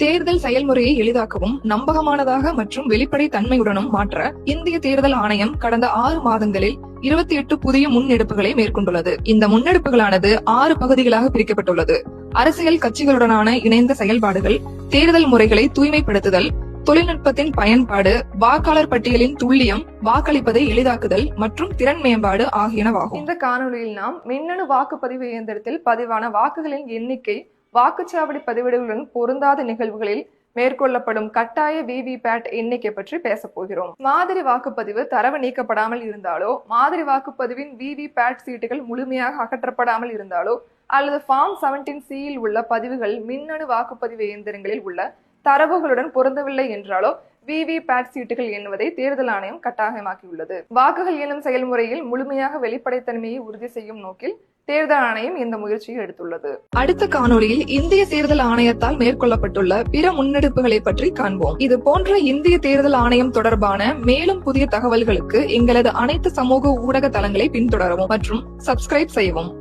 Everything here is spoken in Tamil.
தேர்தல் செயல்முறையை எளிதாக்கவும் நம்பகமானதாக மற்றும் வெளிப்படை தன்மையுடனும் மாற்ற இந்திய தேர்தல் ஆணையம் கடந்த 6 மாதங்களில் 28 புதிய முன்னெடுப்புகளை மேற்கொண்டுள்ளது. இந்த முன்னெடுப்புகளானது 6 பகுதிகளாக பிரிக்கப்பட்டுள்ளது. அரசியல் கட்சிகளுடனான இணைந்த செயல்பாடுகள், தேர்தல் முறைகளை தூய்மைப்படுத்துதல், தொழில்நுட்பத்தின் பயன்பாடு, வாக்காளர் பட்டியலின் துல்லியம், வாக்களிப்பதை எளிதாக்குதல் மற்றும் திறன் மேம்பாடு ஆகியனவாகும். இந்த காணொலியில் நாம் மின்னணு வாக்குப்பதிவு இயந்திரத்தில் பதிவான வாக்குகளின் எண்ணிக்கை, வாக்குச்சாவடி பதிவேடுகளுடன் பொருந்தாத நிகழ்வுகளில் மேற்கொள்ளப்படும் கட்டாய விவிபேட் எண்ணிக்கை பற்றி பேச போகிறோம். மாதிரி வாக்குப்பதிவு தரவு நீக்கப்படாமல் இருந்தாலோ, மாதிரி வாக்குப்பதிவின் விவிபேட் சீட்டுகள் முழுமையாக அகற்றப்படாமல் இருந்தாலோ, அல்லது ஃபார்ம் 17C உள்ள பதிவுகள் மின்னணு வாக்குப்பதிவு இயந்திரங்களில் உள்ள தரவுகளுடன் பொருந்தவில்லை என்றாலோ விவிபேட் சீட்டுகள் எண்ணுவதை தேர்தல் ஆணையம் கட்டாயமாக்கியுள்ளது. வாக்குகள் எண்ணும் செயல்முறையில் முழுமையாக வெளிப்படைத்தன்மையை உறுதி செய்யும் நோக்கில் தேர்தல் ஆணையம் இந்த முயற்சியை எடுத்துள்ளது. அடுத்த காணொலியில் இந்திய தேர்தல் ஆணையத்தால் மேற்கொள்ளப்பட்டுள்ள பிற முன்னெடுப்புகளை பற்றி காண்போம். இது போன்ற இந்திய தேர்தல் ஆணையம் தொடர்பான மேலும் புதிய தகவல்களுக்கு எங்களது அனைத்து சமூக ஊடக தளங்களை பின்தொடரவும் மற்றும் சப்ஸ்கிரைப் செய்யவும்.